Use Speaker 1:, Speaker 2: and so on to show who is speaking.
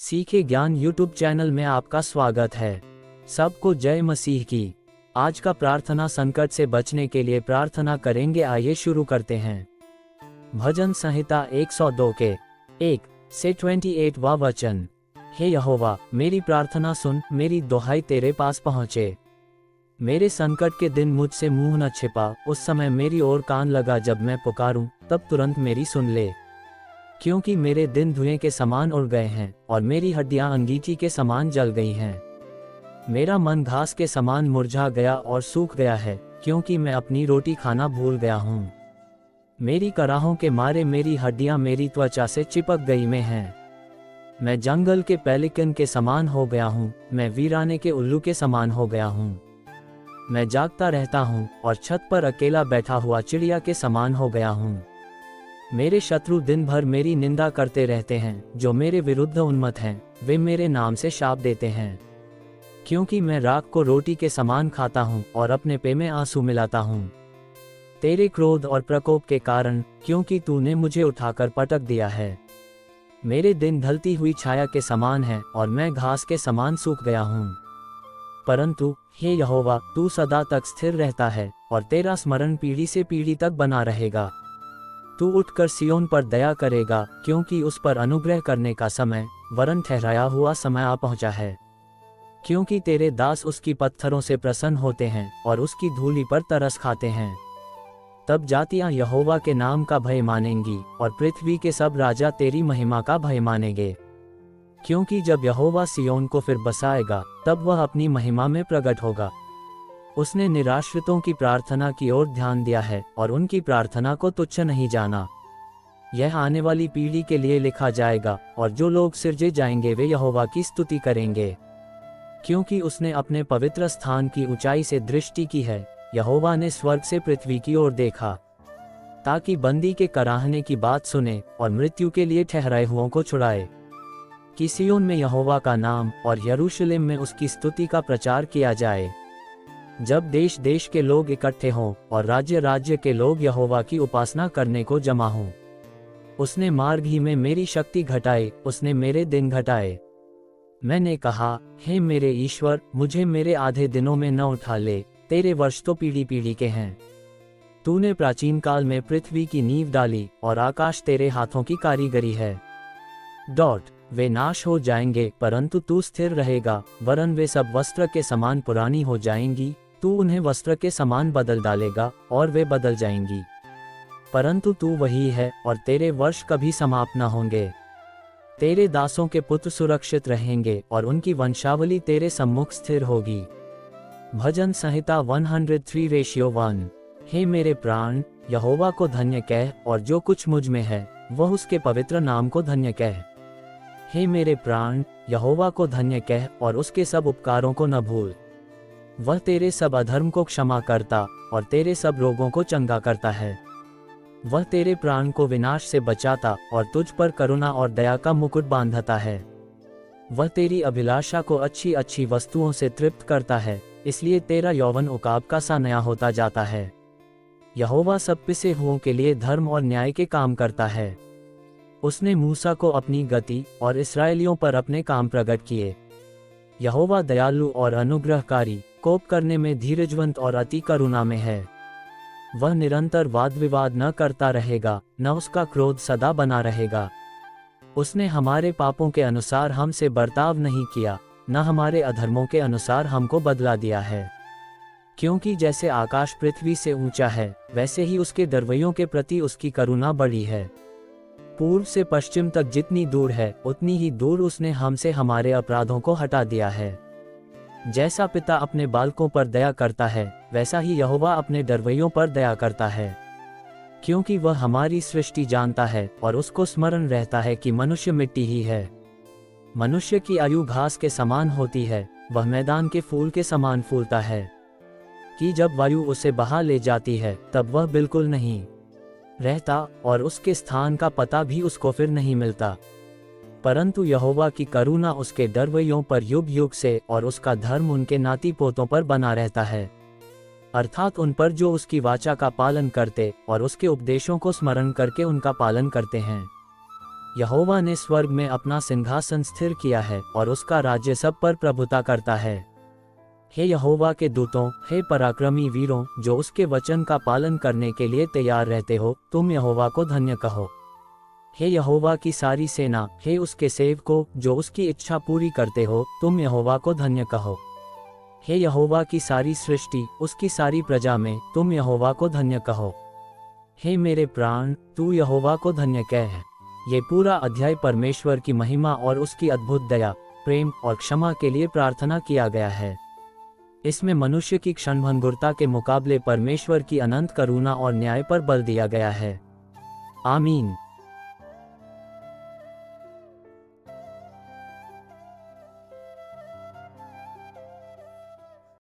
Speaker 1: सीखे ज्ञान YouTube channel में आपका स्वागत है। सबको जय मसीह की। आज का प्रार्थना संकट से बचने के लिए प्रार्थना करेंगे। आइए शुरू करते हैं। भजन संहिता 102 के 1 से 28वां वचन। हे यहोवा, मेरी प्रार्थना सुन, मेरी दुहाई तेरे पास पहुँचे। मेरे संकट के दिन मुझसे मुंह न छिपा, उस समय मेरी ओर कान लगा। जब मैं पुकारूं, तब तुरंत मेरी सुन ले। क्योंकि मेरे दिन धुएं के समान उड़ गए हैं और मेरी हड्डियां अंगीठी के समान जल गई हैं। मेरा मन घास के समान मुरझा गया और सूख गया है, क्योंकि मैं अपनी रोटी खाना भूल गया हूँ। मेरी कराहों के मारे मेरी हड्डियां मेरी त्वचा से चिपक गई में हैं। मैं जंगल के पेलिकन के समान हो गया हूँ, मैं वीराने के उल्लू के समान हो गया हूँ। मैं जागता रहता हूँ और छत पर अकेला बैठा हुआ चिड़िया के समान हो गया हूँ। मेरे शत्रु दिन भर मेरी निंदा करते रहते हैं, जो मेरे विरुद्ध उन्मत्त हैं, वे मेरे नाम से शाप देते हैं। क्योंकि मैं राख को रोटी के समान खाता हूँ और अपने पेट में आंसू मिलाता हूँ। तेरे क्रोध और प्रकोप के कारण, क्योंकि तूने मुझे उठाकर पटक दिया है। मेरे दिन ढलती हुई छाया के समान है और मैं घास के समान सूख गया हूँ। परंतु हे यहोवा, तू सदा तक स्थिर रहता है और तेरा स्मरण पीढ़ी से पीढ़ी तक बना रहेगा। तू उठकर सियोन पर दया करेगा, क्योंकि उस पर अनुग्रह करने का समय, वरन ठहराया हुआ समय आ पहुंचा है। क्योंकि तेरे दास उसकी पत्थरों से प्रसन्न होते हैं और उसकी धूलि पर तरस खाते हैं। तब जातियां यहोवा के नाम का भय मानेंगी और पृथ्वी के सब राजा तेरी महिमा का भय मानेंगे। क्योंकि जब यहोवा सियोन को फिर बसाएगा, तब वह अपनी महिमा में प्रकट होगा। उसने निराश्रितों की प्रार्थना की ओर ध्यान दिया है और उनकी प्रार्थना को तुच्छ नहीं जाना। यह आने वाली पीढ़ी के लिए लिखा जाएगा और जो लोग सिरजे जाएंगे वे यहोवा की स्तुति करेंगे। क्योंकि उसने अपने पवित्र स्थान की ऊंचाई से दृष्टि की है, यहोवा ने स्वर्ग से पृथ्वी की ओर देखा, ताकि बंदी के कराहने की बात सुने और मृत्यु के लिए ठहराए हुओं को छुड़ाए। कि सिय्योन में यहोवा का नाम और यरूशलेम में उसकी स्तुति का प्रचार किया जाए। जब देश देश के लोग इकट्ठे हों और राज्य राज्य के लोग यहोवा की उपासना करने को जमा हों। उसने मार्ग ही में मेरी शक्ति घटाई, उसने मेरे दिन घटाए। मैंने कहा, हे मेरे ईश्वर, मुझे मेरे आधे दिनों में न उठा ले, तेरे वर्ष तो पीढ़ी पीढ़ी के हैं। तूने प्राचीन काल में पृथ्वी की नींव डाली और आकाश तेरे हाथों की कारीगरी है। वे नाश हो जाएंगे, परंतु तू स्थिर रहेगा, वरन वे सब वस्त्र के समान पुरानी हो जाएंगी। तू उन्हें वस्त्र के समान बदल डालेगा और वे बदल जाएंगी। परंतु तू वही है और तेरे वर्ष कभी समाप्त न होंगे। तेरे दासों के पुत्र सुरक्षित रहेंगे और उनकी वंशावली तेरे सम्मुख स्थिर होगी। भजन संहिता 103:1। हे मेरे प्राण, यहोवा को धन्य कह और जो कुछ मुझ में है, वह उसके पवित्र नाम को धन्य कह। हे मेरे प्राण, यहोवा को धन्य कह और उसके सब उपकारों को न भूल। वह तेरे सब अधर्म को क्षमा करता और तेरे सब रोगों को चंगा करता है। वह तेरे प्राण को विनाश से बचाता और तुझ पर करुणा और दया का मुकुट बांधता है। वह तेरी अभिलाषा को अच्छी अच्छी वस्तुओं से तृप्त करता है, इसलिए तेरा यौवन उकाब का सा नया होता जाता है। यहोवा सब पिसे हुओं के लिए धर्म और न्याय के काम करता है। उसने मूसा को अपनी गति और इस्राएलियों पर अपने काम प्रकट किए। यहोवा दयालु और अनुग्रहकारी, कोप करने में धीरजवंत और अति करुणा में है। वह निरंतर वाद विवाद न करता रहेगा, न उसका क्रोध सदा बना रहेगा। उसने हमारे पापों के अनुसार हमसे बर्ताव नहीं किया, न हमारे अधर्मों के अनुसार हमको बदला दिया है। क्योंकि जैसे आकाश पृथ्वी से ऊंचा है, वैसे ही उसके दरवैयों के प्रति उसकी करुणा बड़ी है। पूर्व से पश्चिम तक जितनी दूर है, उतनी ही दूर उसने हमसे हमारे अपराधों को हटा दिया है। जैसा पिता अपने बालकों पर दया करता है, वैसा ही यहोवा अपने डरवैयों पर दया करता है। क्योंकि वह हमारी सृष्टि जानता है और उसको स्मरण रहता है कि मनुष्य मिट्टी ही है। मनुष्य की आयु घास के समान होती है, वह मैदान के फूल के समान फूलता है। कि जब वायु उसे बहा ले जाती है, तब वह बिल्कुल नहीं रहता और उसके स्थान का पता भी उसको फिर नहीं मिलता। परंतु यहोवा की करुणा उसके डरवैयों पर युग युग से और उसका धर्म उनके नाती पोतों पर बना रहता है, अर्थात उन पर जो उसकी वाचा का पालन करते और उसके उपदेशों को स्मरण करके उनका पालन करते हैं। यहोवा ने स्वर्ग में अपना सिंहासन स्थिर किया है और उसका राज्य सब पर प्रभुता करता है। हे यहोवा के दूतों, हे पराक्रमी वीरों, जो उसके वचन का पालन करने के लिए तैयार रहते हो, तुम यहोवा को धन्य कहो। हे यहोवा की सारी सेना, हे उसके सेवकों, जो उसकी इच्छा पूरी करते हो, तुम यहोवा को धन्य कहो। हे यहोवा की सारी सृष्टि, उसकी सारी प्रजा में, तुम यहोवा को धन्य कहो। हे मेरे प्राण, तू यहोवा को धन्य कह। ये पूरा अध्याय परमेश्वर की महिमा और उसकी अद्भुत दया, प्रेम और क्षमा के लिए प्रार्थना किया गया है। इसमें मनुष्य की क्षणभंगुरता के मुकाबले परमेश्वर की अनंत करुणा और न्याय पर बल दिया गया है। आमीन।